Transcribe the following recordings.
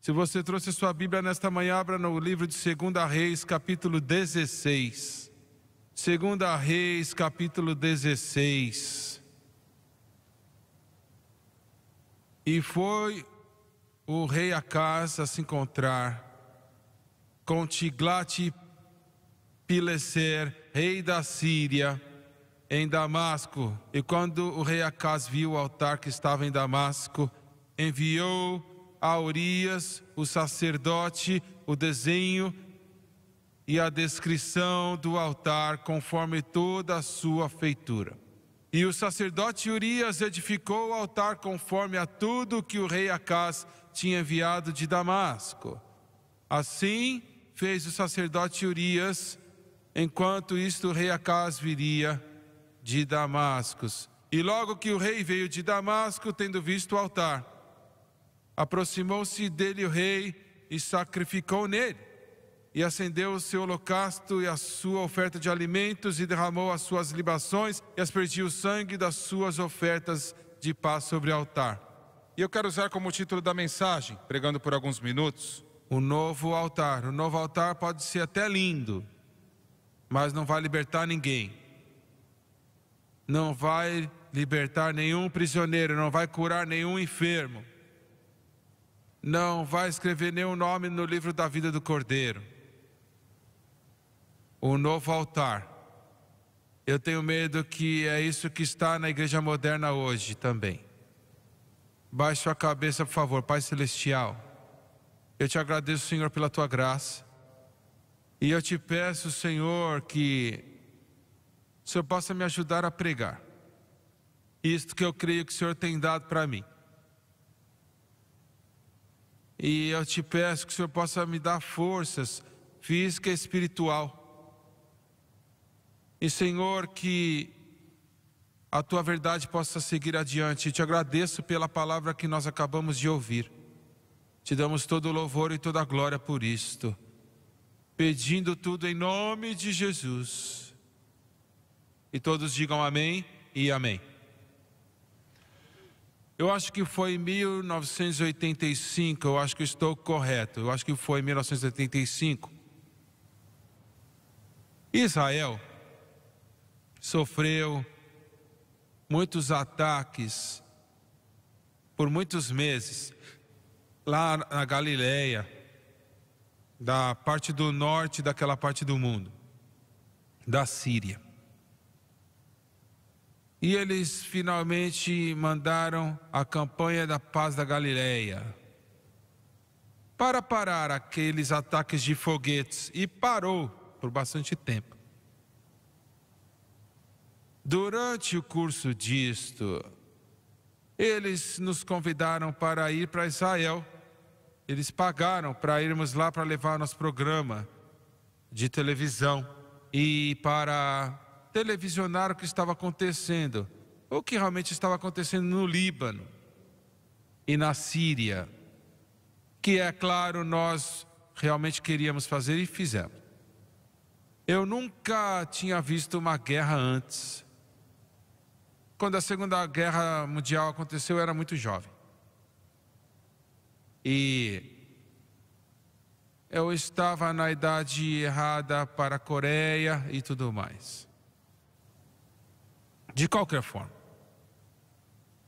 Se você trouxe sua Bíblia nesta manhã, abra no livro de 2 Reis, capítulo 16. 2 Reis, capítulo 16. E foi o rei Acaz a se encontrar com Tiglat-Pileser, rei da Síria, em Damasco. E quando o rei Acaz viu o altar que estava em Damasco, enviou a Urias, o sacerdote, o desenho e a descrição do altar conforme toda a sua feitura. E o sacerdote Urias edificou o altar conforme a tudo que o rei Acaz tinha enviado de Damasco. Assim fez o sacerdote Urias, enquanto isto o rei Acaz viria de Damasco. E logo que o rei veio de Damasco, tendo visto o altar, aproximou-se dele o rei e sacrificou nele, e acendeu o seu holocausto e a sua oferta de alimentos, e derramou as suas libações, e aspergiu o sangue das suas ofertas de paz sobre o altar. E eu quero usar como título da mensagem, pregando por alguns minutos, O novo altar. O novo altar pode ser até lindo, mas não vai libertar ninguém. Não vai libertar nenhum prisioneiro, não vai curar nenhum enfermo. Não vai escrever nenhum nome no livro da vida do Cordeiro. O novo altar. Eu tenho medo que é isso que está na igreja moderna hoje também. Baixe sua cabeça, por favor. Pai Celestial, eu te agradeço, Senhor, pela tua graça. E eu te peço, Senhor, que o Senhor possa me ajudar a pregar isto que eu creio que o Senhor tem dado para mim. E eu te peço que o Senhor possa me dar forças física e espiritual. E, Senhor, que a tua verdade possa seguir adiante. E te agradeço pela palavra que nós acabamos de ouvir. Te damos todo o louvor e toda a glória por isto, pedindo tudo em nome de Jesus. E todos digam amém e amém. Eu acho que foi em 1985, eu acho que estou correto, eu acho que foi em 1985. Israel sofreu muitos ataques por muitos meses, lá na Galileia, da parte do norte daquela parte do mundo, da Síria. E eles finalmente mandaram a campanha da paz da Galileia para parar aqueles ataques de foguetes, e parou por bastante tempo. Durante o curso disto, eles nos convidaram para ir para Israel. Eles pagaram para irmos lá para levar nosso programa de televisão e para televisionar o que estava acontecendo, o que realmente estava acontecendo no Líbano e na Síria, que é claro nós realmente queríamos fazer e fizemos. Eu nunca tinha visto uma guerra antes. Quando a Segunda Guerra Mundial aconteceu, eu era muito jovem. E eu estava na idade errada para a Coreia e tudo mais. De qualquer forma,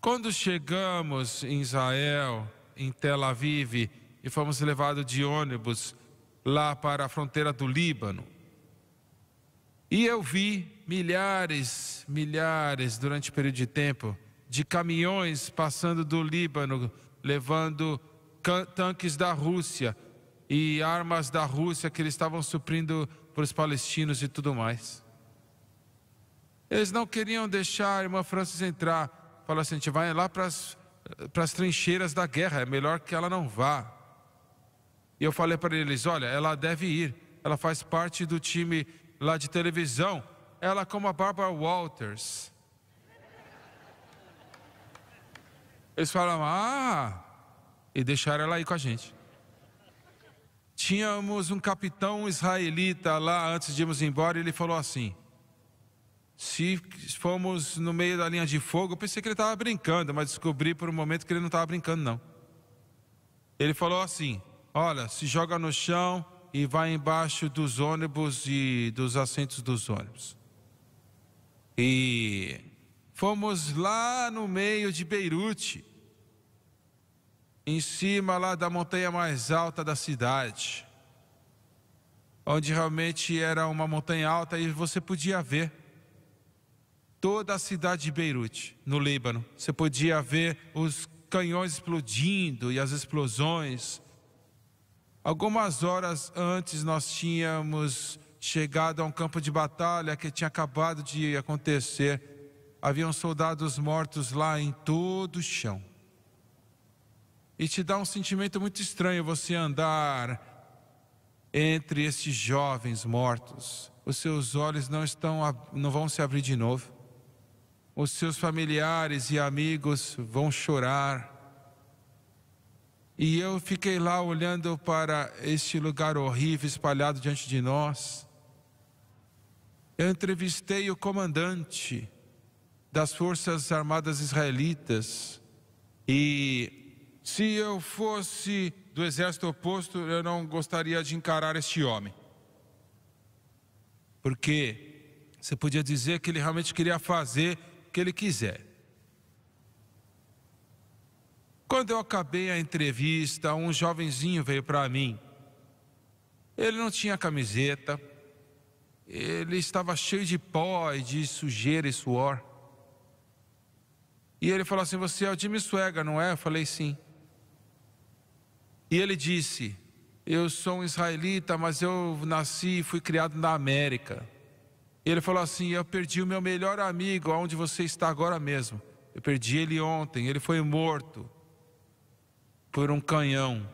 quando chegamos em Israel, em Tel Aviv, e fomos levados de ônibus lá para a fronteira do Líbano, e eu vi milhares, durante um período de tempo, de caminhões passando do Líbano, levando tanques da Rússia e armas da Rússia que eles estavam suprindo para os palestinos e tudo mais. Eles não queriam deixar a irmã Francis entrar. Falaram assim: a gente vai lá para as trincheiras da guerra, é melhor que ela não vá. E eu falei para eles: olha, ela deve ir, ela faz parte do time lá de televisão, ela como a Barbara Walters. Eles falaram: e deixaram ela ir com a gente. Tínhamos um capitão israelita lá antes de irmos embora, e ele falou assim: se fomos no meio da linha de fogo, eu pensei que ele estava brincando, mas descobri por um momento que ele não estava brincando não. Ele falou assim: olha, se joga no chão e vai embaixo dos ônibus e dos assentos dos ônibus. E fomos lá no meio de Beirute, em cima lá da montanha mais alta da cidade, onde realmente era uma montanha alta e você podia ver toda a cidade de Beirute, no Líbano. Você podia ver os canhões explodindo e as explosões. Algumas horas antes nós tínhamos chegado a um campo de batalha que tinha acabado de acontecer. Haviam soldados mortos lá em todo o chão. E te dá um sentimento muito estranho você andar entre esses jovens mortos. Os seus olhos não vão se abrir de novo. Os seus familiares e amigos vão chorar. E eu fiquei lá olhando para este lugar horrível espalhado diante de nós. Eu entrevistei o comandante das Forças Armadas Israelitas. E se eu fosse do exército oposto, eu não gostaria de encarar este homem. Porque você podia dizer que ele realmente queria fazer o que ele quiser. Quando eu acabei a entrevista, um jovenzinho veio para mim. Ele não tinha camiseta. Ele estava cheio de pó e de sujeira e suor. E ele falou assim: você é o Jimmy Swaggart, não é? Eu falei: sim. E ele disse: eu sou um israelita, mas eu nasci e fui criado na América. E ele falou assim: eu perdi o meu melhor amigo, onde você está agora mesmo. Eu perdi ele ontem, ele foi morto por um canhão.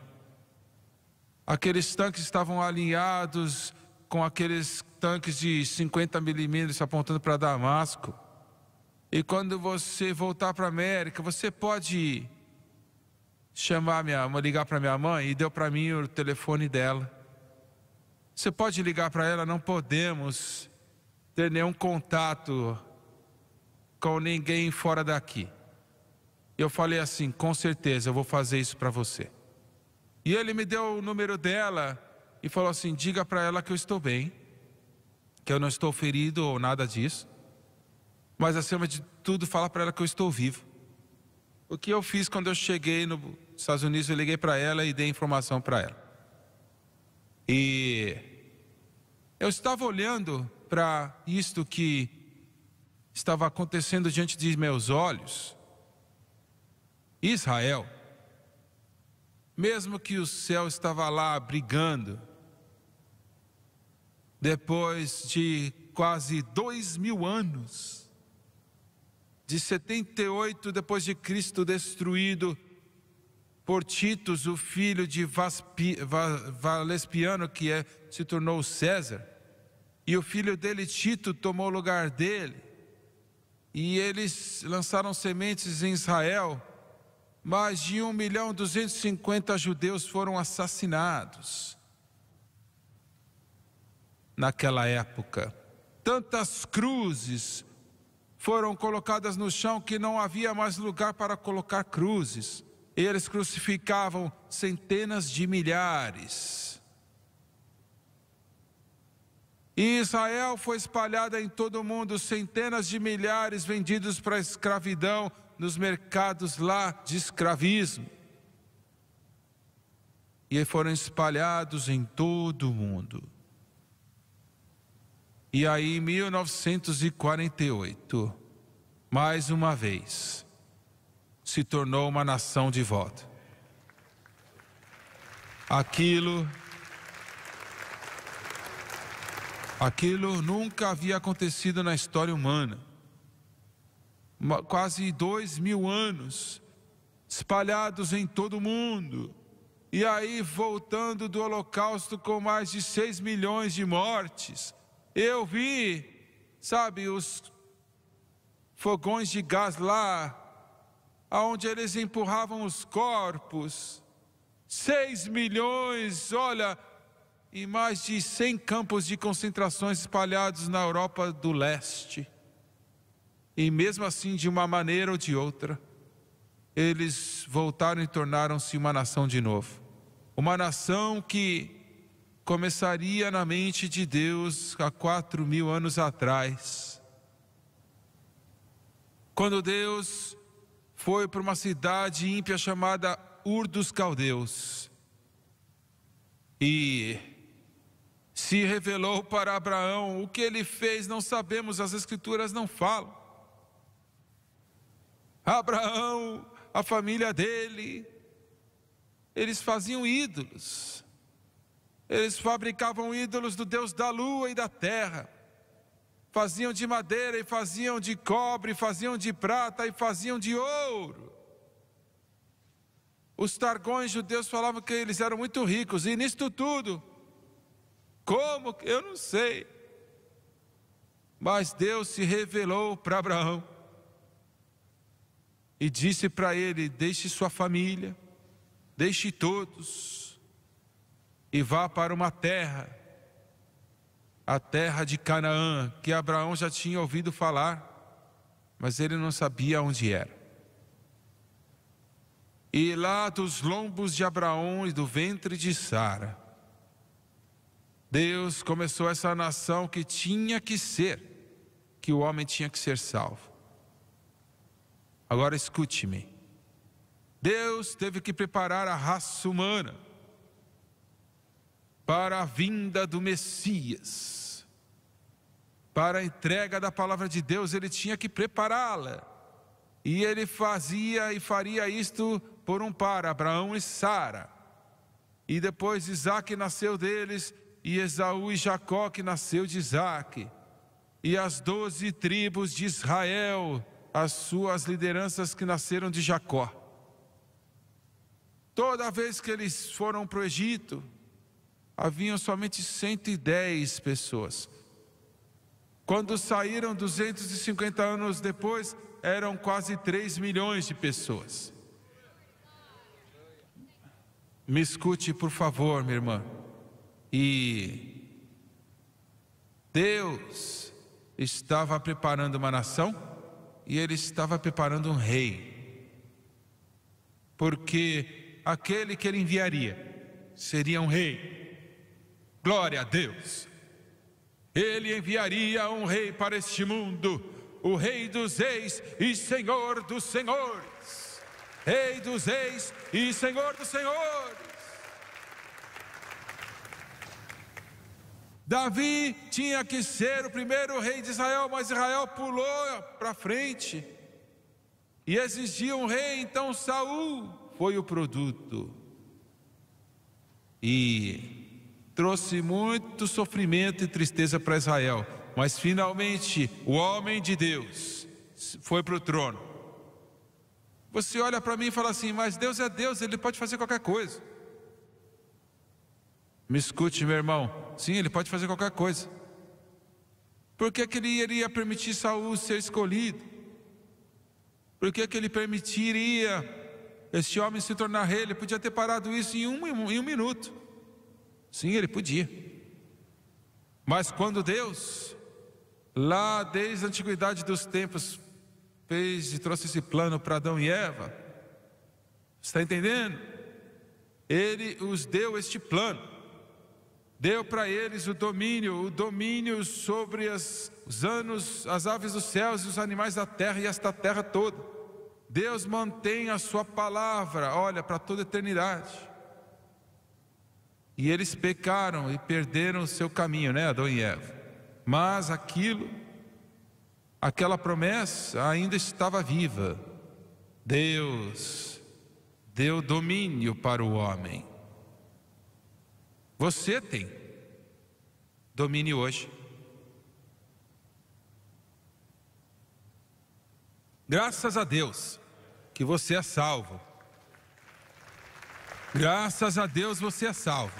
Aqueles tanques estavam alinhados com aqueles tanques de 50 milímetros apontando para Damasco. E quando você voltar para a América, você pode ligar para minha mãe. E deu para mim o telefone dela. Você pode ligar para ela? Não podemos ter nenhum contato com ninguém fora daqui. Eu falei assim: com certeza eu vou fazer isso para você. E ele me deu o número dela e falou assim: diga para ela que eu estou bem, que eu não estou ferido ou nada disso, mas acima de tudo fala para ela que eu estou vivo. O que eu fiz quando eu cheguei nos Estados Unidos, eu liguei para ela e dei informação para ela. E eu estava olhando para isto que estava acontecendo diante de meus olhos. Israel, mesmo que o céu estava lá brigando, depois de quase 2000 anos, de 78 depois de Cristo, destruído por Titus, o filho de Vespasiano, que se tornou César, e o filho dele, Tito, tomou o lugar dele, e eles lançaram sementes em Israel. Mais de 1.250.000 judeus foram assassinados naquela época. Tantas cruzes foram colocadas no chão que não havia mais lugar para colocar cruzes. Eles crucificavam centenas de milhares. E Israel foi espalhada em todo o mundo, centenas de milhares vendidos para a escravidão nos mercados lá de escravismo. E foram espalhados em todo o mundo. E aí, em 1948, mais uma vez, se tornou uma nação de volta. Aquilo nunca havia acontecido na história humana. Quase 2000 anos, espalhados em todo o mundo. E aí, voltando do Holocausto com mais de 6 milhões de mortes, eu vi, os fogões de gás lá, onde eles empurravam os corpos. 6 milhões, e mais de 100 campos de concentrações espalhados na Europa do Leste. E mesmo assim, de uma maneira ou de outra, eles voltaram e tornaram-se uma nação de novo. uma nação que começaria na mente de Deus há 4.000 anos atrás, quando Deus foi para uma cidade ímpia chamada Ur dos Caldeus e se revelou para Abraão. O que ele fez não sabemos, as escrituras não falam. Abraão, a família dele, eles faziam ídolos. Eles fabricavam ídolos do Deus da lua e da terra. Faziam de madeira e faziam de cobre, faziam de prata e faziam de ouro. Os targões judeus falavam que eles eram muito ricos, e nisto tudo, como? Eu não sei. Mas Deus se revelou para Abraão e disse para ele: deixe sua família, deixe todos e vá para uma terra, a terra de Canaã, que Abraão já tinha ouvido falar, mas ele não sabia onde era. E lá dos lombos de Abraão e do ventre de Sara, Deus começou essa nação que tinha que ser, que o homem tinha que ser salvo. Agora escute-me. Deus teve que preparar a raça humana para a vinda do Messias. Para a entrega da palavra de Deus, ele tinha que prepará-la. E ele fazia e faria isto por um par, Abraão e Sara. E depois Isaac nasceu deles, e Esaú e Jacó, que nasceu de Isaac. E as 12 tribos de Israel, as suas lideranças que nasceram de Jacó. Toda vez que eles foram para o Egito, haviam somente 110 pessoas. Quando saíram 250 anos depois, eram quase 3 milhões de pessoas. Me escute, por favor, minha irmã. E Deus estava preparando uma nação e Ele estava preparando um rei. Porque aquele que Ele enviaria seria um rei. Glória a Deus! Ele enviaria um rei para este mundo, o Rei dos Reis e Senhor dos Senhores. Rei dos Reis e Senhor dos Senhores. Davi tinha que ser o primeiro rei de Israel, mas Israel pulou para frente e exigia um rei. Então Saul foi o produto e trouxe muito sofrimento e tristeza para Israel. Mas finalmente o homem de Deus foi para o trono. Você olha para mim e fala assim: mas Deus é Deus, Ele pode fazer qualquer coisa. Me escute, meu irmão. Sim, Ele pode fazer qualquer coisa. Por que Ele iria permitir Saul ser escolhido? Por que Ele permitiria este homem se tornar rei? Ele podia ter parado isso em um minuto. Sim, Ele podia. Mas quando Deus, lá desde a antiguidade dos tempos, fez e trouxe esse plano para Adão e Eva, está entendendo? Ele os deu este plano. Deu para eles o domínio sobre os anos, as aves dos céus e os animais da terra e esta terra toda. Deus mantém a sua palavra, olha, para toda a eternidade. E eles pecaram e perderam o seu caminho, né, Adão e Eva. Mas aquela promessa ainda estava viva. Deus deu domínio para o homem. Você tem domínio hoje. Graças a Deus que você é salvo. Graças a Deus você é salvo.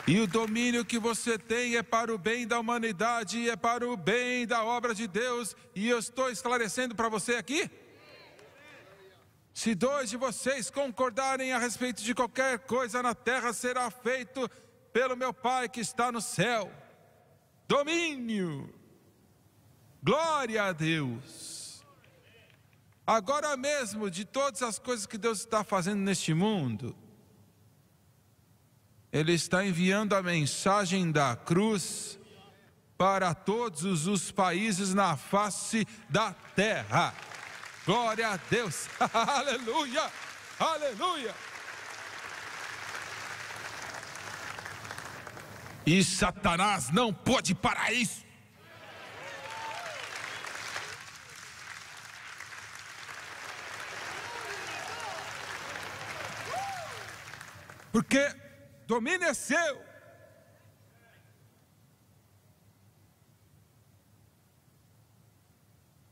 E o domínio que você tem é para o bem da humanidade, é para o bem da obra de Deus. E eu estou esclarecendo para você aqui. Se 2 de vocês concordarem a respeito de qualquer coisa na terra, será feito pelo meu Pai que está no céu. Domínio. Glória a Deus. Agora mesmo, de todas as coisas que Deus está fazendo neste mundo, Ele está enviando a mensagem da cruz para todos os países na face da terra. Glória a Deus. Aleluia, aleluia. E Satanás não pode parar isso. Porque domínio é seu.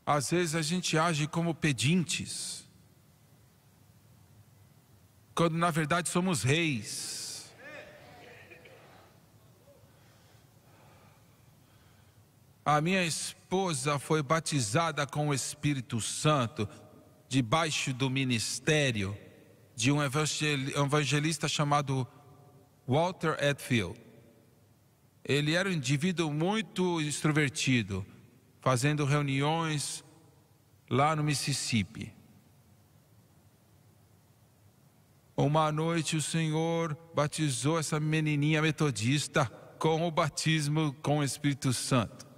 Às vezes a gente age como pedintes, quando na verdade somos reis. A minha esposa foi batizada com o Espírito Santo debaixo do ministério de um evangelista chamado Walter Edfield. Ele era um indivíduo muito extrovertido, fazendo reuniões lá no Mississippi. Uma noite o Senhor batizou essa menininha metodista com o batismo com o Espírito Santo.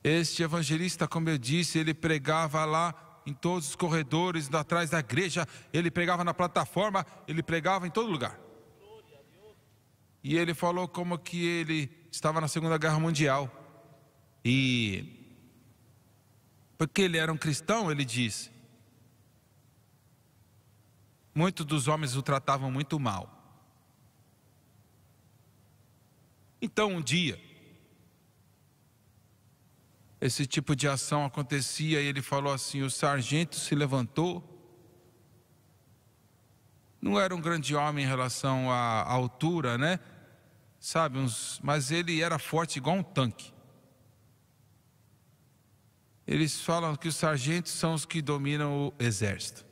Este evangelista, como eu disse, ele pregava lá em todos os corredores, atrás da igreja, ele pregava na plataforma, ele pregava em todo lugar. E ele falou como que ele estava na Segunda Guerra Mundial. E porque ele era um cristão, ele disse, muitos dos homens o tratavam muito mal. Então um dia, esse tipo de ação acontecia e ele falou assim, o sargento se levantou. Não era um grande homem em relação à altura, né? Sabe, mas ele era forte igual um tanque. Eles falam que os sargentos são os que dominam o exército.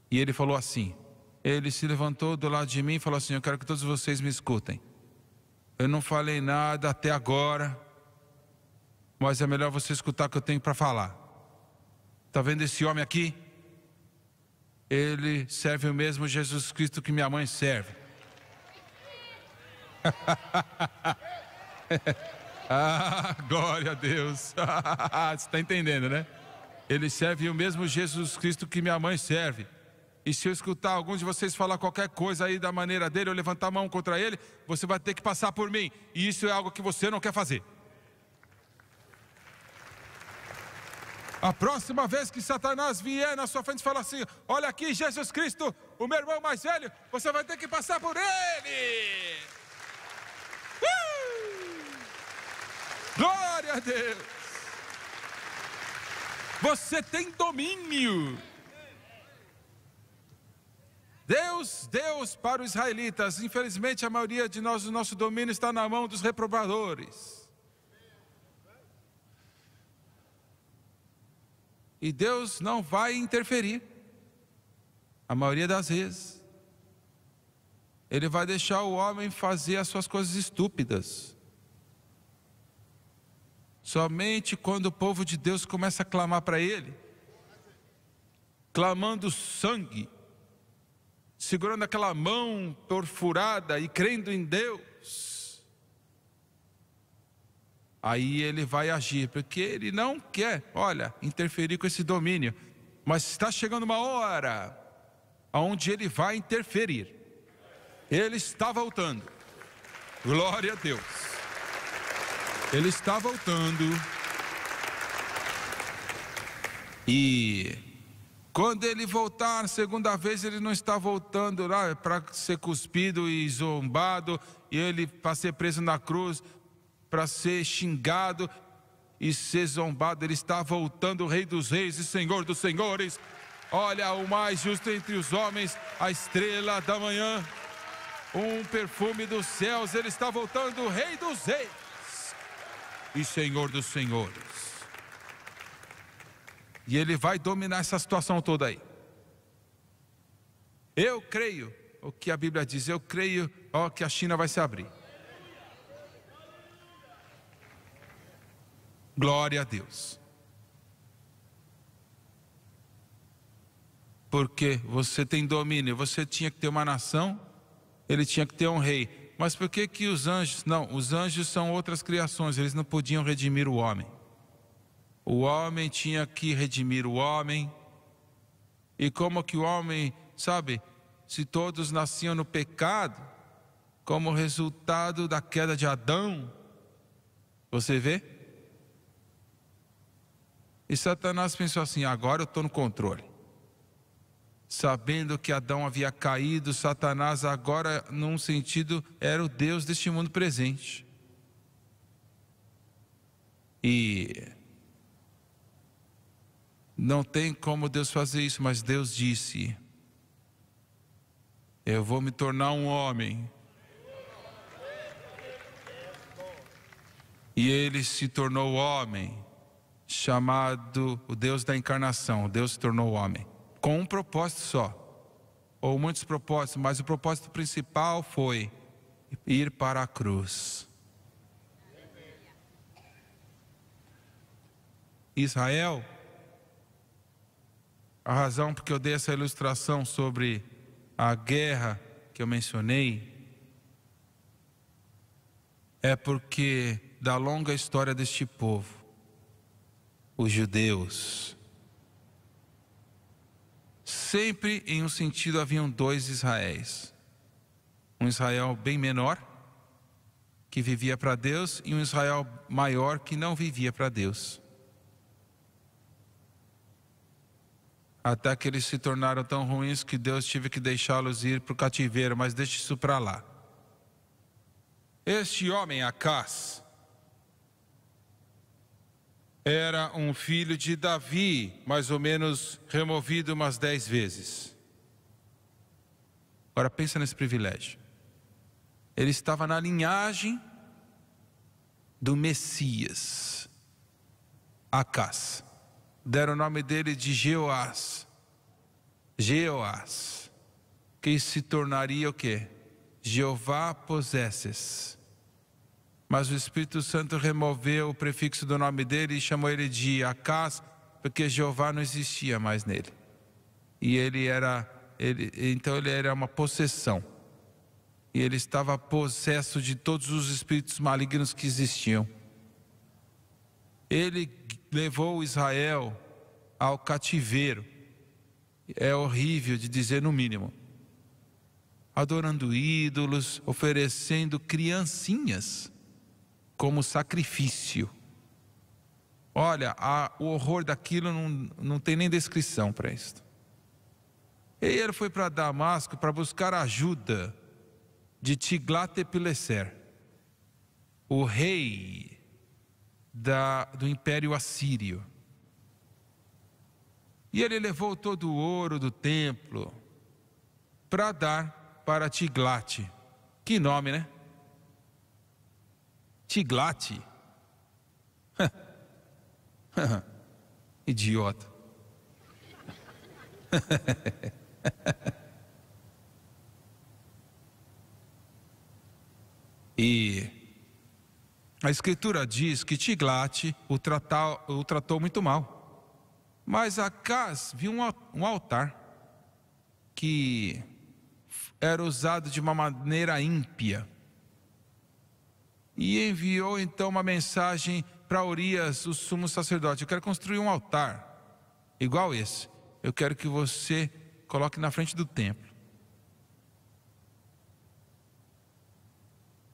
E ele falou assim, ele se levantou do lado de mim e falou assim, eu quero que todos vocês me escutem. Eu não falei nada até agora, mas é melhor você escutar o que eu tenho para falar. Está vendo esse homem aqui? Ele serve o mesmo Jesus Cristo que minha mãe serve. Ah, glória a Deus. Você está entendendo, né? Ele serve o mesmo Jesus Cristo que minha mãe serve. E se eu escutar algum de vocês falar qualquer coisa aí da maneira dele, ou levantar a mão contra ele, você vai ter que passar por mim. E isso é algo que você não quer fazer. A próxima vez que Satanás vier na sua frente e falar assim, olha aqui Jesus Cristo, o meu irmão mais velho, você vai ter que passar por ele. Glória a Deus. Você tem domínio. Deus para os israelitas. Infelizmente a maioria de nós, o nosso domínio está na mão dos reprovadores. E Deus não vai interferir. A maioria das vezes. Ele vai deixar o homem fazer as suas coisas estúpidas. Somente quando o povo de Deus começa a clamar para Ele, clamando sangue, segurando aquela mão perfurada e crendo em Deus, aí Ele vai agir, porque Ele não quer, olha, interferir com esse domínio, mas está chegando uma hora onde Ele vai interferir. Ele está voltando. Glória a Deus. Ele está voltando. E quando ele voltar a segunda vez, ele não está voltando lá para ser cuspido e zombado, e ele para ser preso na cruz, para ser xingado e ser zombado. Ele está voltando, o Rei dos Reis e Senhor dos Senhores. Olha, o mais justo entre os homens, a estrela da manhã, um perfume dos céus. Ele está voltando, o Rei dos Reis e Senhor dos Senhores. E Ele vai dominar essa situação toda aí. Eu creio o que a Bíblia diz. Eu creio que a China vai se abrir. Glória a Deus. Porque você tem domínio. Você tinha que ter uma nação ele tinha que ter um rei. Mas por que que os anjos? Não, os anjos são outras criações, eles não podiam redimir o homem. O homem tinha que redimir o homem. E como que o homem, sabe, se todos nasciam no pecado, como resultado da queda de Adão, você vê? E Satanás pensou assim: agora eu estou no controle. Sabendo que Adão havia caído, Satanás agora, num sentido, era o Deus deste mundo presente. E não tem como Deus fazer isso, mas Deus disse: eu vou me tornar um homem. E ele se tornou homem, chamado o Deus da encarnação. Deus se tornou homem, com um propósito só, ou muitos propósitos, mas o propósito principal foi ir para a cruz. Israel, a razão porque eu dei essa ilustração sobre a guerra que eu mencionei, é porque da longa história deste povo, os judeus, sempre em um sentido haviam dois Israéis. Um Israel bem menor, que vivia para Deus, e um Israel maior que não vivia para Deus. Até que eles se tornaram tão ruins que Deus teve que deixá-los ir para o cativeiro, mas deixe isso para lá. Este homem, Acás, era um filho de Davi, mais ou menos removido umas 10 vezes. Agora pensa nesse privilégio. Ele estava na linhagem do Messias, Acás. Deram o nome dele de Jeoás, que se tornaria o quê? Jeová possesses. Mas o Espírito Santo removeu o prefixo do nome dele e chamou ele de Acás, porque Jeová não existia mais nele. E então ele era uma possessão. E ele estava possesso de todos os espíritos malignos que existiam. Ele levou Israel ao cativeiro. É horrível de dizer no mínimo. Adorando ídolos, oferecendo criancinhas como sacrifício. Olha, o horror daquilo não tem nem descrição para isso. E ele foi para Damasco para buscar ajuda de Tiglat-Pileser, o rei do Império Assírio. E ele levou todo o ouro do templo para dar para Tiglat. Que nome, né? Tiglat. Idiota. E a Escritura diz que Tiglat o tratou muito mal. Mas Acás viu um altar que era usado de uma maneira ímpia. E enviou então uma mensagem para Urias, o sumo sacerdote: eu quero construir um altar igual esse. Eu quero que você coloque na frente do templo.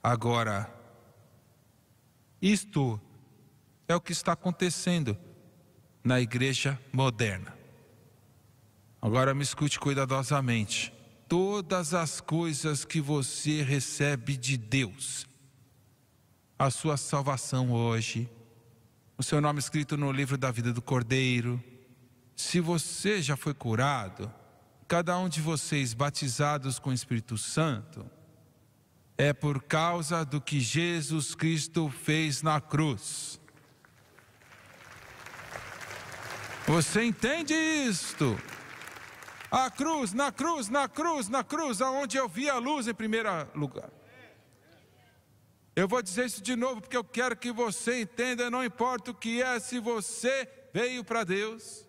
Agora, isto é o que está acontecendo na igreja moderna. Agora me escute cuidadosamente. Todas as coisas que você recebe de Deus, a sua salvação hoje, o seu nome escrito no livro da vida do Cordeiro, se você já foi curado, cada um de vocês batizados com o Espírito Santo, é por causa do que Jesus Cristo fez na cruz. Você entende isto? A cruz, na cruz, na cruz, na cruz, aonde eu vi a luz em primeiro lugar. Eu vou dizer isso de novo porque eu quero que você entenda, não importa o que é, se você veio para Deus.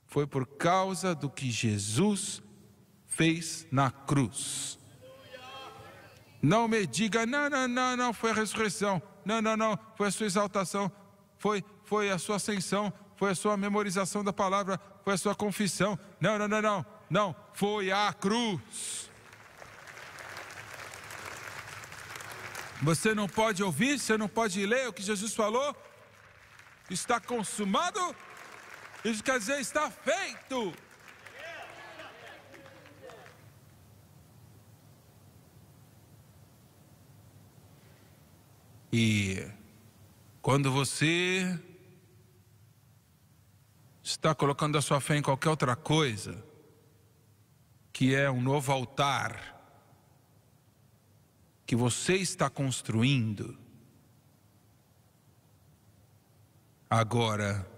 Foi por causa do que Jesus fez na cruz. Não me diga, não, foi a ressurreição. Não, foi a sua exaltação. Foi a sua ascensão. Foi a sua memorização da palavra. Foi a sua confissão. Não, foi a cruz. Você não pode ouvir, você não pode ler o que Jesus falou. Está consumado. Isso quer dizer, está feito. E quando você está colocando a sua fé em qualquer outra coisa, que é um novo altar que você está construindo, agora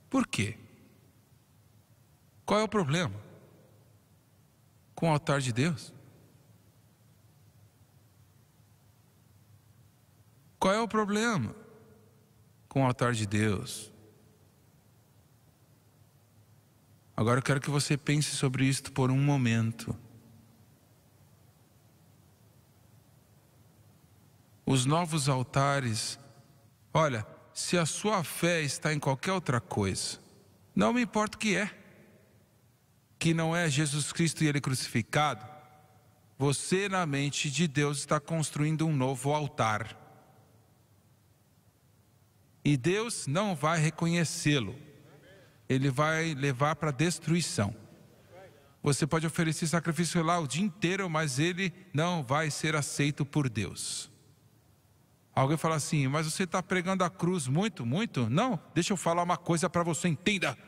por quê? Qual é o problema com o altar de Deus? Qual é o problema com o altar de Deus? Agora eu quero que você pense sobre isto por um momento. Os novos altares, olha, se a sua fé está em qualquer outra coisa, não me importa o que não é Jesus Cristo e Ele crucificado, você na mente de Deus está construindo um novo altar. E Deus não vai reconhecê-lo. Ele vai levar para destruição. Você pode oferecer sacrifício lá o dia inteiro, mas ele não vai ser aceito por Deus. Alguém fala assim, mas você está pregando a cruz muito? Não, deixa eu falar uma coisa para você, entenda.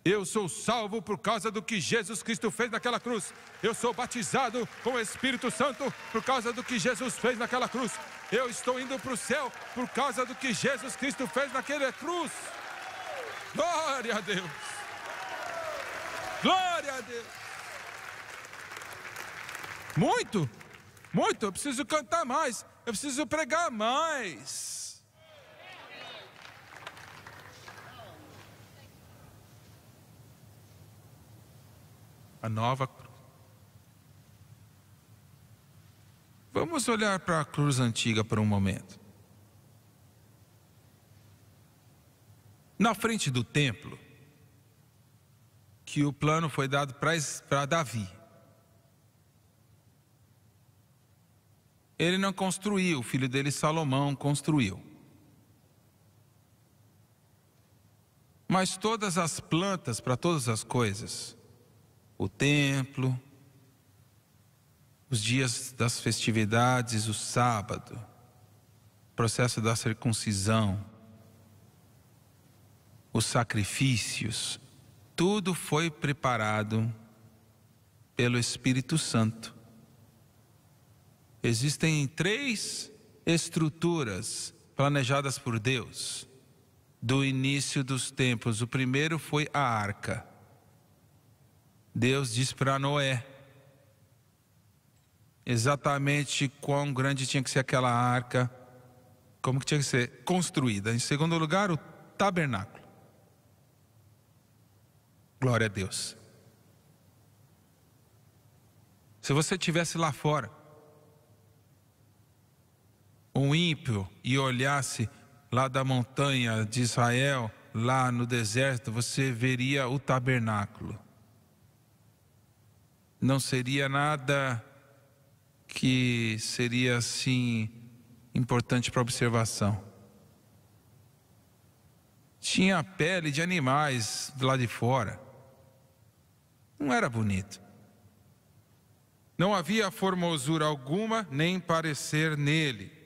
Eu sou salvo por causa do que Jesus Cristo fez naquela cruz. Eu sou batizado com o Espírito Santo por causa do que Jesus fez naquela cruz. Eu estou indo para o céu por causa do que Jesus Cristo fez naquela cruz. Glória a Deus. Glória a Deus. Muito, eu preciso cantar mais. Eu preciso pregar mais. A nova cruz. Vamos olhar para a cruz antiga por um momento. Na frente do templo, que o plano foi dado para Davi. Ele não construiu, o filho dele Salomão construiu. Mas todas as plantas para todas as coisas, o templo, os dias das festividades, o sábado, o processo da circuncisão, os sacrifícios, tudo foi preparado pelo Espírito Santo. Existem 3 estruturas planejadas por Deus do início dos tempos. O primeiro foi a arca. Deus disse para Noé exatamente quão grande tinha que ser aquela arca, como que tinha que ser construída. Em segundo lugar, o tabernáculo. Glória a Deus. Se você estivesse lá fora, um ímpio, e olhasse lá da montanha de Israel, lá no deserto, você veria o tabernáculo. Não seria nada que seria assim importante para observação. Tinha pele de animais lá de fora. Não era bonito. Não havia formosura alguma, nem parecer nele.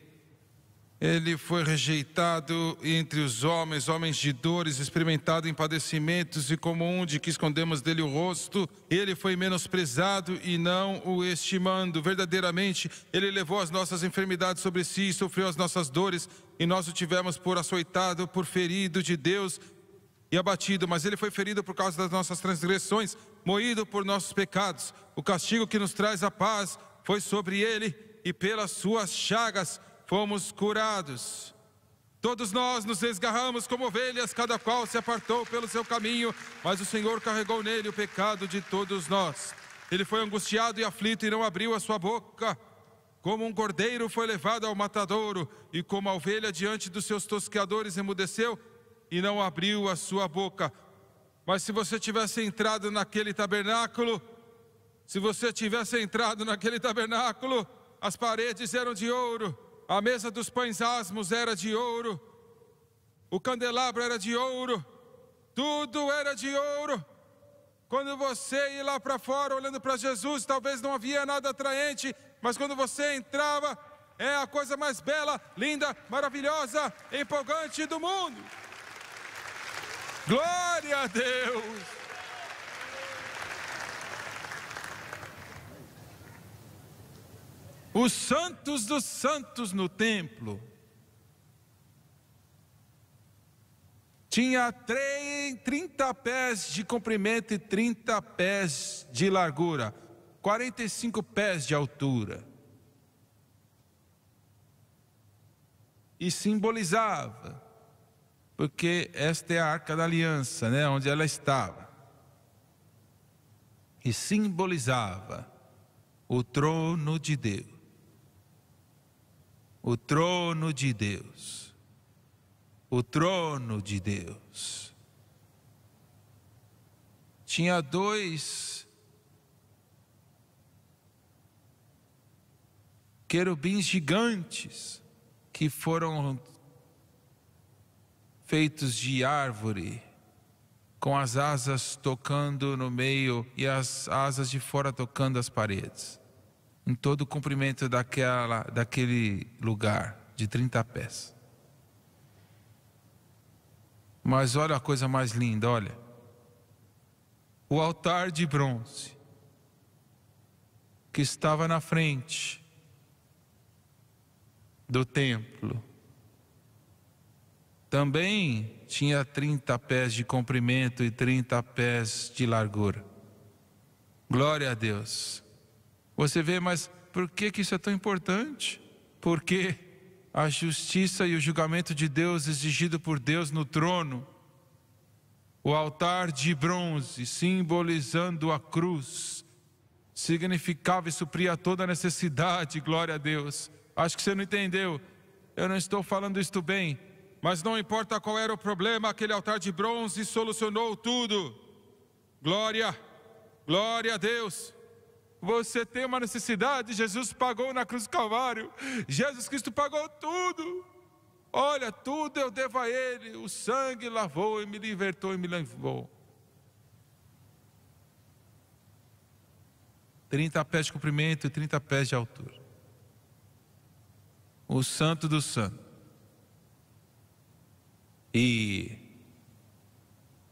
Ele foi rejeitado entre os homens, homens de dores, experimentado em padecimentos, e como um de que escondemos dele o rosto, ele foi menosprezado e não o estimando. Verdadeiramente, ele levou as nossas enfermidades sobre si, sofreu as nossas dores, e nós o tivemos por açoitado, por ferido de Deus e abatido. Mas ele foi ferido por causa das nossas transgressões, moído por nossos pecados. O castigo que nos traz a paz foi sobre ele, e pelas suas chagas fomos curados. Todos nós nos esgarramos como ovelhas, cada qual se apartou pelo seu caminho, mas o Senhor carregou nele o pecado de todos nós. Ele foi angustiado e aflito e não abriu a sua boca. Como um cordeiro foi levado ao matadouro, e como a ovelha diante dos seus tosqueadores emudeceu e não abriu a sua boca. Mas se você tivesse entrado naquele tabernáculo, as paredes eram de ouro, a mesa dos pães asmos era de ouro, o candelabro era de ouro, tudo era de ouro. Quando você ia lá para fora olhando para Jesus, talvez não havia nada atraente, mas quando você entrava, é a coisa mais bela, linda, maravilhosa, empolgante do mundo. Glória a Deus! Os santos dos santos no templo tinha 30 pés de comprimento e 30 pés de largura, 45 pés de altura. E simbolizava, porque esta é a Arca da Aliança, né, onde ela estava. E simbolizava o trono de Deus. O trono de Deus. O trono de Deus. Tinha 2 querubins gigantes que foram feitos de árvore, com as asas tocando no meio e as asas de fora tocando as paredes, em todo o comprimento daquele lugar de 30 pés. Mas olha a coisa mais linda, olha. O altar de bronze que estava na frente do templo também tinha 30 pés de comprimento e 30 pés de largura. Glória a Deus. Você vê, mas por que isso é tão importante? Porque a justiça e o julgamento de Deus exigido por Deus no trono, o altar de bronze simbolizando a cruz, significava e supria toda a necessidade. Glória a Deus. Acho que você não entendeu. Eu não estou falando isto bem, mas não importa qual era o problema, aquele altar de bronze solucionou tudo. Glória, glória a Deus. Você tem uma necessidade, Jesus pagou na cruz do Calvário. Jesus Cristo pagou tudo. Olha, tudo eu devo a Ele. O sangue lavou e me libertou e me levou. 30 pés de comprimento e 30 pés de altura. O Santo do Santo. E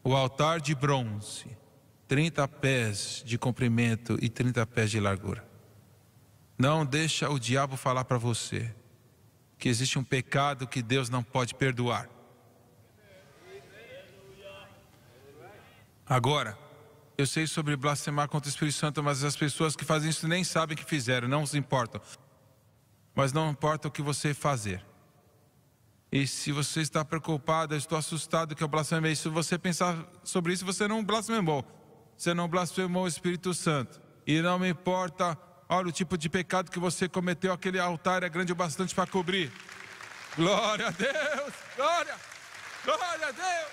o altar de bronze, 30 pés de comprimento e 30 pés de largura. Não deixa o diabo falar para você que existe um pecado que Deus não pode perdoar. Agora, eu sei sobre blasfemar contra o Espírito Santo, mas as pessoas que fazem isso nem sabem que fizeram, não se importam. Mas não importa o que você fazer. E se você está preocupado, eu estou assustado que eu blasfemei. Se você pensar sobre isso, você não blasfemou. Você não blasfemou o Espírito Santo. E não me importa, olha, o tipo de pecado que você cometeu, aquele altar é grande o bastante para cobrir. Glória a Deus! Glória! Glória a Deus!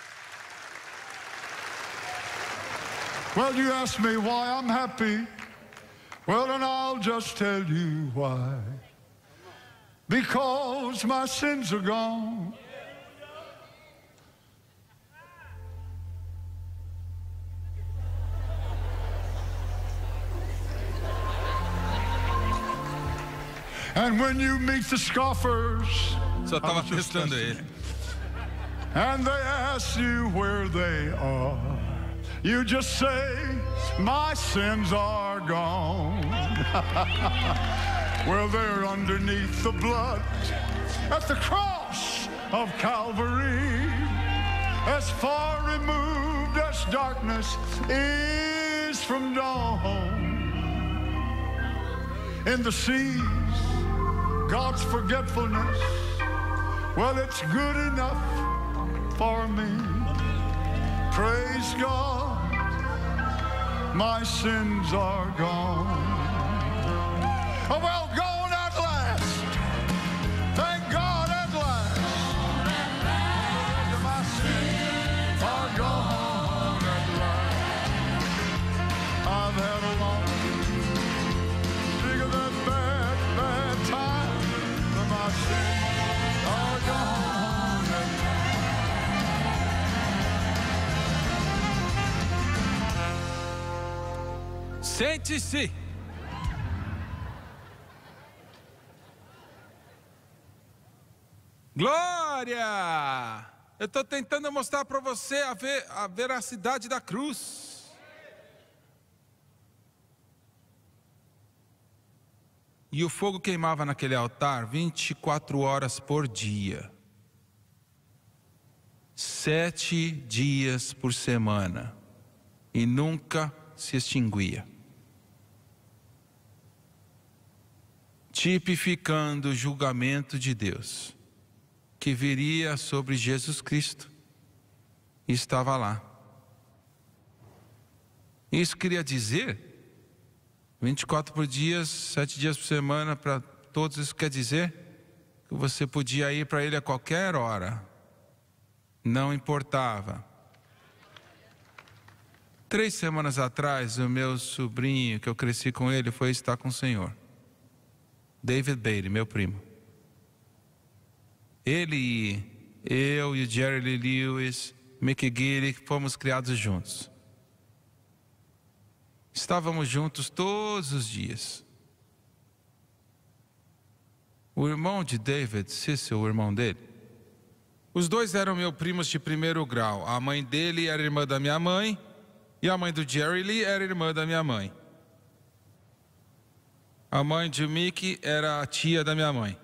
Well, you ask me why I'm happy. Well, then I'll just tell you why. Because my sins are gone. And when you meet the scoffers, Só estava testando ele. and they ask you where they are, you just say, my sins are gone. Well, they're underneath the blood at the cross of Calvary, as far removed as darkness is from dawn. In the seas, God's forgetfulness Well, it's good enough for me. Praise God, my sins are gone. Oh, well, gone at last. Thank God at last. My sins are gone at last. I've had a long, bigger than bad time, but my sins are gone at last. Sente-se. Glória! Eu estou tentando mostrar para você a veracidade da cruz. E o fogo queimava naquele altar 24 horas por dia. 7 dias por semana. E nunca se extinguia. Tipificando o julgamento de Deus, que viria sobre Jesus Cristo, e estava lá. Isso queria dizer 24 por dia, 7 dias por semana, para todos. Isso quer dizer que você podia ir para ele a qualquer hora, não importava. 3 semanas atrás, o meu sobrinho, que eu cresci com ele, foi estar com o Senhor, David Bailey, meu primo. Ele, eu e o Jerry Lee Lewis, Mickey Gilly, fomos criados juntos. Estávamos juntos todos os dias. O irmão de David, Cecil, o irmão dele, os dois eram meus primos de primeiro grau. A mãe dele era irmã da minha mãe e a mãe do Jerry Lee era irmã da minha mãe. A mãe de Mickey era a tia da minha mãe.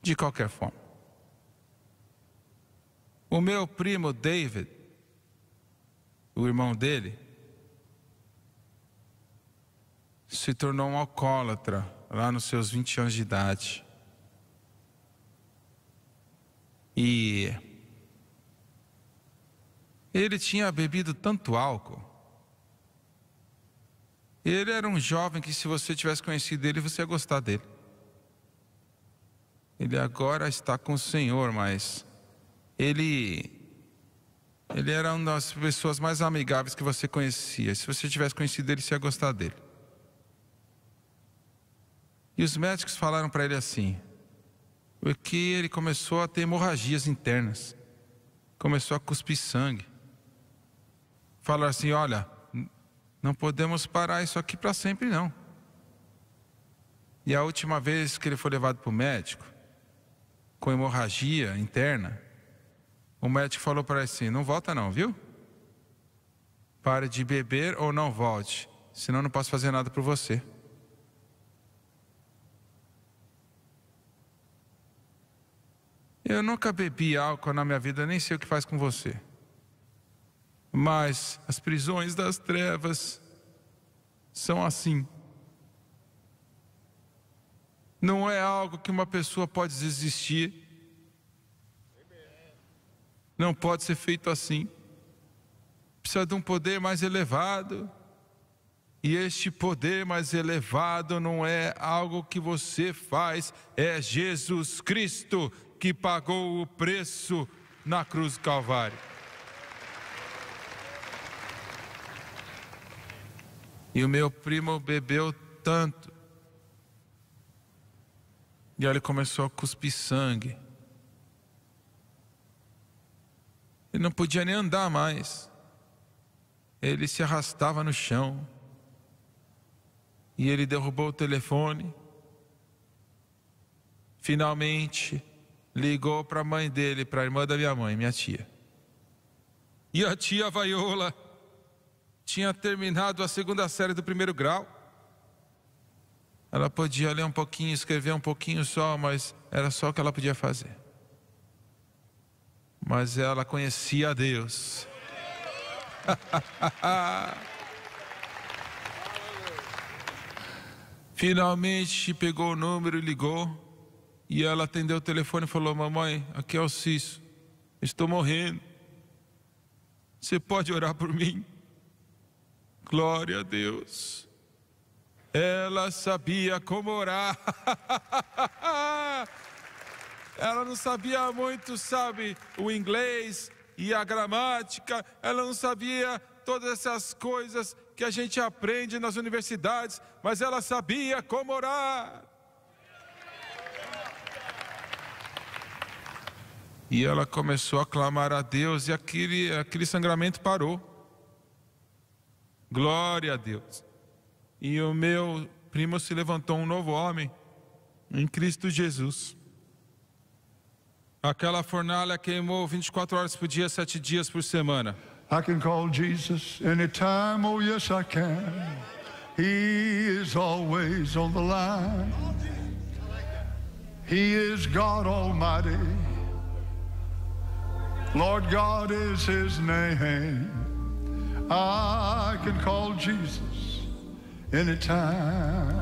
De qualquer forma, o meu primo David, o irmão dele, se tornou um alcoólatra lá nos seus 20 anos de idade. E ele tinha bebido tanto álcool. Ele era um jovem que, se você tivesse conhecido ele, você ia gostar dele. Ele agora está com o Senhor, mas ele era uma das pessoas mais amigáveis que você conhecia. Se você tivesse conhecido ele, você ia gostar dele. E os médicos falaram para ele assim, porque ele começou a ter hemorragias internas, começou a cuspir sangue. Falaram assim, olha, não podemos parar isso aqui para sempre não. E a última vez que ele foi levado para o médico, com hemorragia interna, o médico falou para ele assim, não volta não, viu? Pare de beber ou não volte, senão não posso fazer nada por você. Eu nunca bebi álcool na minha vida, nem sei o que faz com você. Mas as prisões das trevas são assim. Não é algo que uma pessoa pode desistir. Não pode ser feito assim. Precisa de um poder mais elevado. E este poder mais elevado não é algo que você faz, é Jesus Cristo que pagou o preço na cruz do Calvário. E o meu primo bebeu tanto. E aí ele começou a cuspir sangue. Ele não podia nem andar mais. Ele se arrastava no chão. E ele derrubou o telefone. Finalmente, ligou para a mãe dele, para a irmã da minha mãe, minha tia. E a tia Vaiola tinha terminado a 2ª série do 1º grau. Ela podia ler um pouquinho, escrever um pouquinho só, mas era só o que ela podia fazer. Mas ela conhecia a Deus. Finalmente pegou o número e ligou. E ela atendeu o telefone e falou: mamãe, aqui é o Cício, estou morrendo. Você pode orar por mim? Glória a Deus. Ela sabia como orar. Ela não sabia muito, sabe, o inglês e a gramática. Ela não sabia todas essas coisas que a gente aprende nas universidades, mas ela sabia como orar. E ela começou a clamar a Deus e aquele sangramento parou. Glória a Deus. E o meu primo se levantou um novo homem em Cristo Jesus. Aquela fornalha queimou 24 horas por dia, 7 dias por semana. I can call Jesus anytime, oh yes I can. He is always on the line. He is God Almighty. Lord God is His name. I can call Jesus anytime.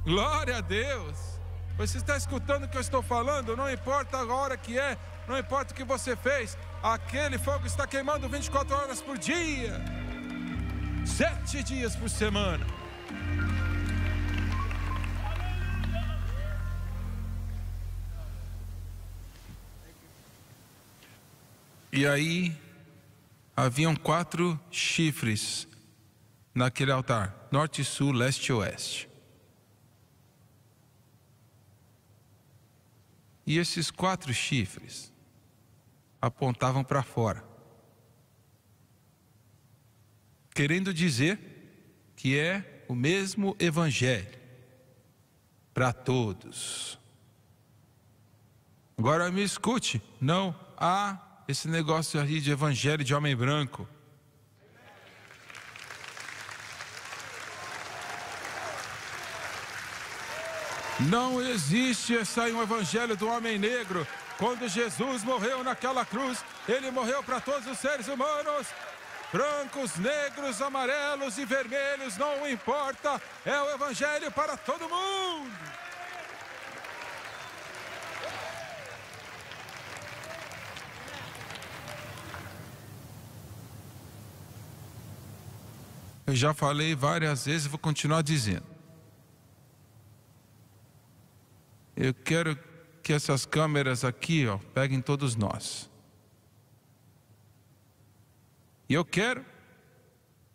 Glória a Deus. Você está escutando o que eu estou falando? Não importa a hora que é, não importa o que você fez, aquele fogo está queimando 24 horas por dia, 7 dias por semana. E aí haviam 4 chifres naquele altar: norte, sul, leste e oeste. E esses 4 chifres apontavam para fora, querendo dizer que é o mesmo evangelho para todos. Agora me escute, não há esse negócio aí de evangelho de homem branco. Não existe um evangelho do homem negro. Quando Jesus morreu naquela cruz, Ele morreu para todos os seres humanos. Brancos, negros, amarelos e vermelhos, não importa. É o evangelho para todo mundo. Eu já falei várias vezes e vou continuar dizendo. Eu quero que essas câmeras aqui, peguem todos nós. E eu quero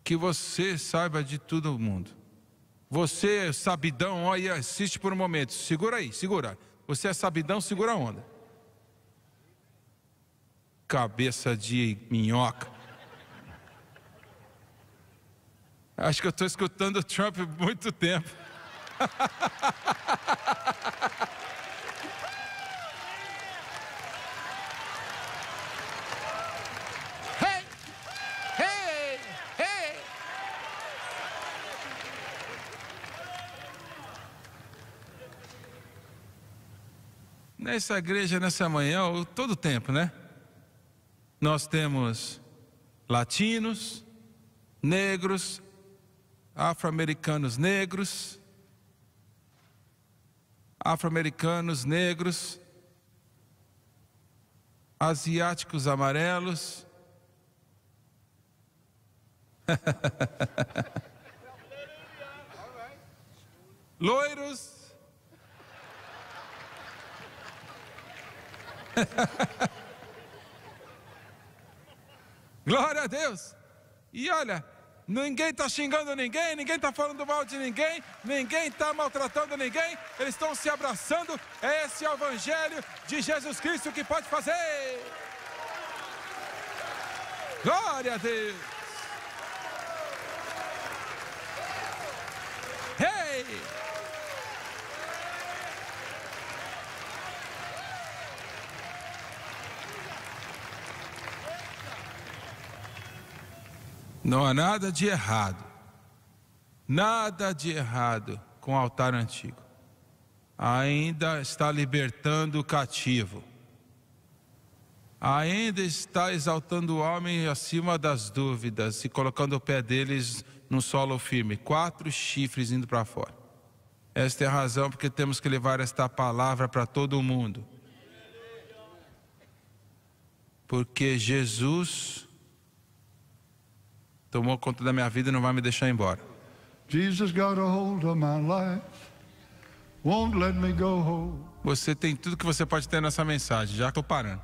que você saiba de todo mundo. Você, sabidão, olha, assiste por um momento. Segura aí, segura. Você é sabidão, segura a onda. Cabeça de minhoca. Acho que eu estou escutando o Trump há muito tempo. Nessa igreja, nessa manhã, todo o tempo, né? Nós temos latinos, negros, afro-americanos negros, asiáticos amarelos, loiros, glória a Deus. E olha, ninguém está xingando ninguém, ninguém está falando mal de ninguém, ninguém está maltratando ninguém, eles estão se abraçando. Esse é o evangelho de Jesus Cristo que pode fazer. Glória a Deus. Hey! Não há nada de errado com o altar antigo. Ainda está libertando o cativo. Ainda está exaltando o homem acima das dúvidas e colocando o pé deles no solo firme. 4 chifres indo para fora. Esta é a razão porque temos que levar esta palavra para todo mundo. Porque Jesus tomou conta da minha vida e não vai me deixar embora. Jesus got a hold of my life, won't let me go home. Você tem tudo que você pode ter nessa mensagem, já estou parando.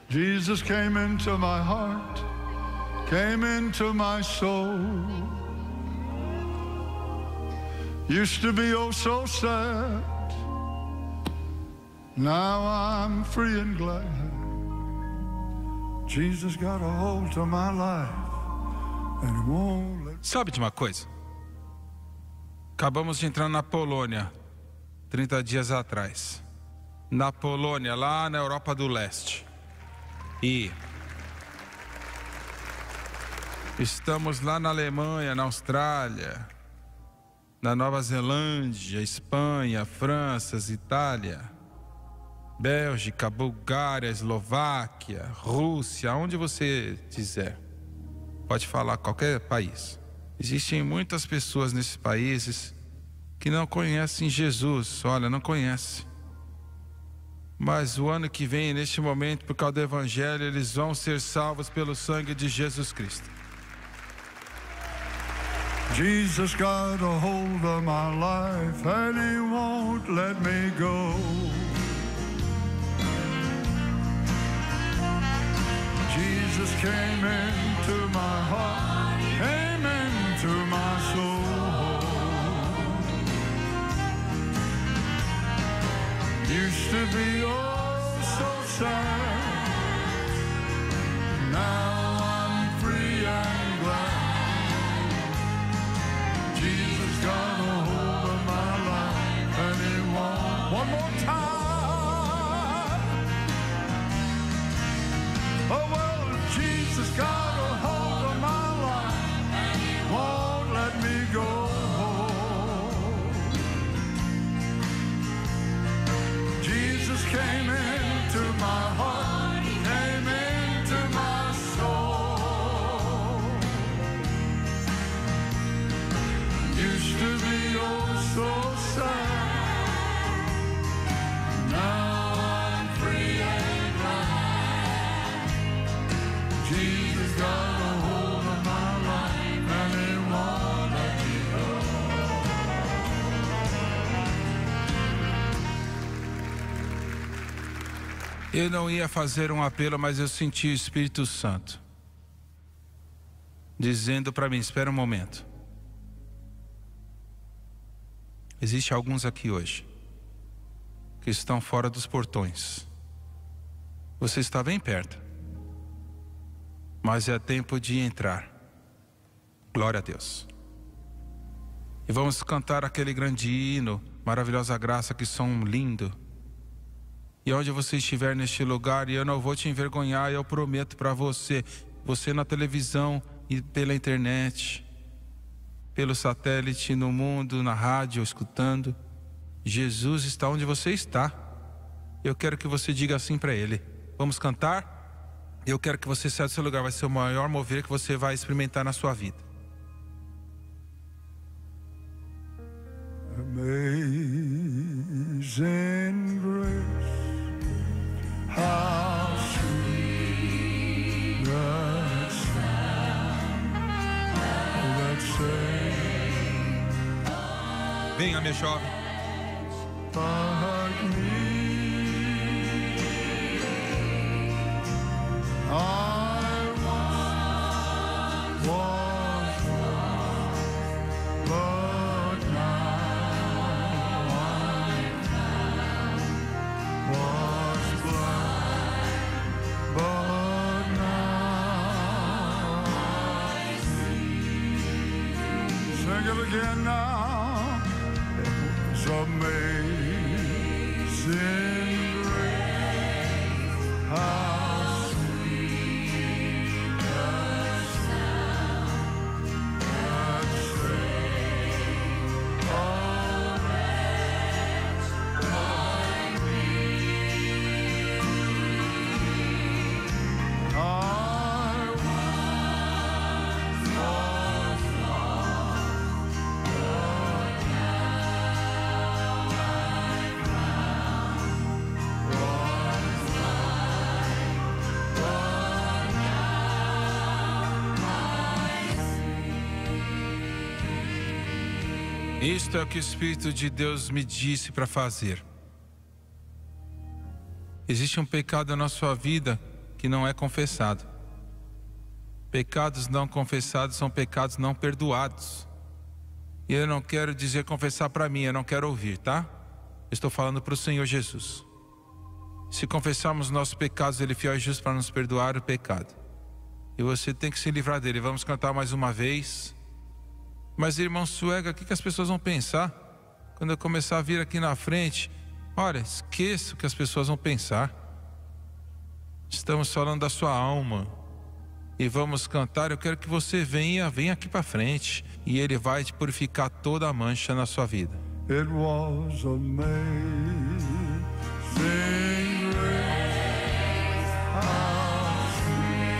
Jesus came into my heart, came into my soul. Used to be oh so sad, now I'm free and glad. Jesus got a hold of my life, and he won't let... Sabe de uma coisa? Acabamos de entrar na Polônia, 30 dias atrás. Na Polônia, lá na Europa do Leste. E estamos lá na Alemanha, na Austrália, na Nova Zelândia, Espanha, França, Itália, Bélgica, Bulgária, Eslováquia, Rússia, onde você quiser. Pode falar qualquer país. Existem muitas pessoas nesses países que não conhecem Jesus. Olha, não conhecem. Mas o ano que vem, neste momento, por causa do Evangelho, eles vão ser salvos pelo sangue de Jesus Cristo. Jesus got a hold of my life, and he won't let me go. Jesus came into my heart, came into my soul. Used to be oh so sad, now I'm free and glad. Jesus got a hold of my life, and he won't. One more time. Oh well, Jesus got a hold of my life, and he won't let me go. Jesus came into my heart, came into my soul. Used to be oh so sad, now I'm free and glad. Jesus got a hold of my life, and he won't let me go. Eu não ia fazer um apelo, mas eu senti o Espírito Santo dizendo para mim, espera um momento. Existem alguns aqui hoje que estão fora dos portões. Você está bem perto, mas é tempo de entrar. Glória a Deus. E vamos cantar aquele grande hino, Maravilhosa Graça, que som lindo. E onde você estiver neste lugar, e eu não vou te envergonhar, eu prometo para você, você na televisão e pela internet, pelo satélite, no mundo, na rádio, escutando, Jesus está onde você está. Eu quero que você diga assim para Ele. Vamos cantar? Eu quero que você saia do seu lugar, vai ser o maior mover que você vai experimentar na sua vida. Amazing grace, how sweet the sound that saved Venha, minha jovem. like me. I once was lost, but now I'm found. Was blind, but now I see. Sing it again now. It's amazing grace, how sweet the sound that saved a wretch like me. I once was lost, Isto é o que o Espírito de Deus me disse para fazer. Existe um pecado na sua vida que não é confessado. Pecados não confessados são pecados não perdoados. E eu não quero dizer confessar para mim, eu não quero ouvir, tá? Eu estou falando para o Senhor Jesus. Se confessarmos nossos pecados, Ele é fiel e justo para nos perdoar o pecado. E você tem que se livrar dele. Vamos cantar mais uma vez. Mas, irmão Suega, o que as pessoas vão pensar quando eu começar a vir aqui na frente? Olha, esqueça o que as pessoas vão pensar. Estamos falando da sua alma. E vamos cantar. Eu quero que você venha aqui para frente. E Ele vai te purificar toda a mancha na sua vida. It was amazing grace, how sweet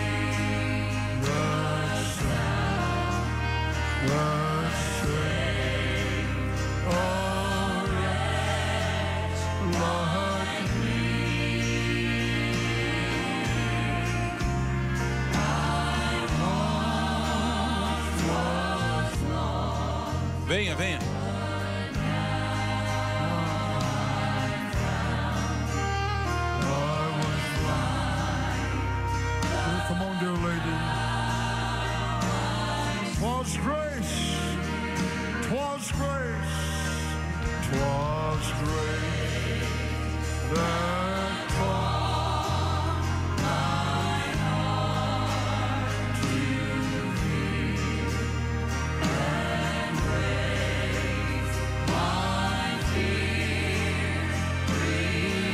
the sound that saved a wretch like me. I once was lost. Venha, venha. Come on, dear lady. 'Twas grace, 'twas grace, 'twas grace that brought my heart to thee, and grace my fear relieved.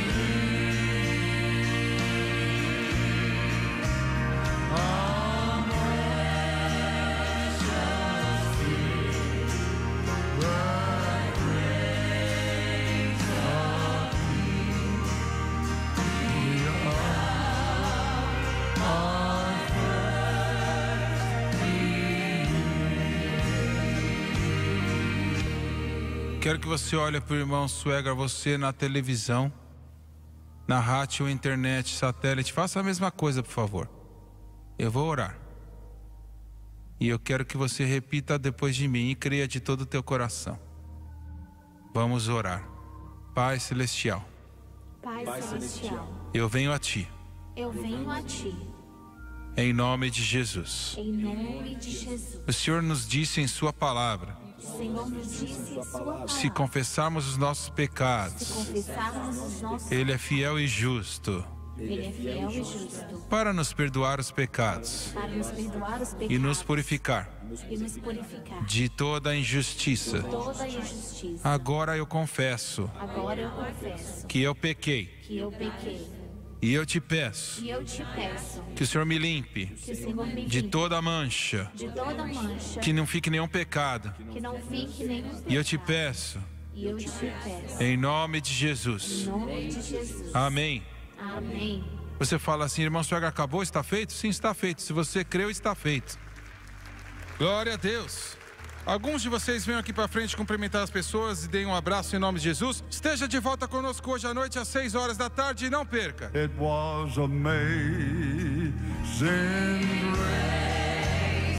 Quero que você olhe para o irmão Suega, você na televisão, na rádio, internet, satélite. Faça a mesma coisa, por favor. Eu vou orar. E eu quero que você repita depois de mim e creia de todo o teu coração. Vamos orar. Pai Celestial, Pai Celestial, eu venho a Ti, eu venho a Ti, em nome de Jesus. em nome de Jesus. O Senhor nos disse em Sua palavra, O Senhor nos disse em Sua palavra, se confessarmos os nossos se pecados, confessarmos os nossos, Ele é fiel e justo Ele é fiel e justo, para nos perdoar os pecados para nos perdoar os pecados e nos purificar e nos purificar de toda a injustiça. toda a injustiça. Agora eu confesso Agora eu confesso que eu pequei que eu pequei e eu te peço e eu te peço que o Senhor me limpe que o Senhor me de limpe toda a mancha, de toda mancha, que não fique nenhum pecado. que não fique nenhum pecado. E eu te peço, E eu te peço, em nome de em Jesus. nome de Jesus. Amém. Amém. Você fala assim, irmão Suega, acabou? Está feito? Sim, está feito. Se você creu, está feito. Glória a Deus. Alguns de vocês venham aqui para frente cumprimentar as pessoas e deem um abraço em nome de Jesus. Esteja de volta conosco hoje à noite às 6 horas da tarde e não perca. It was amazing grace.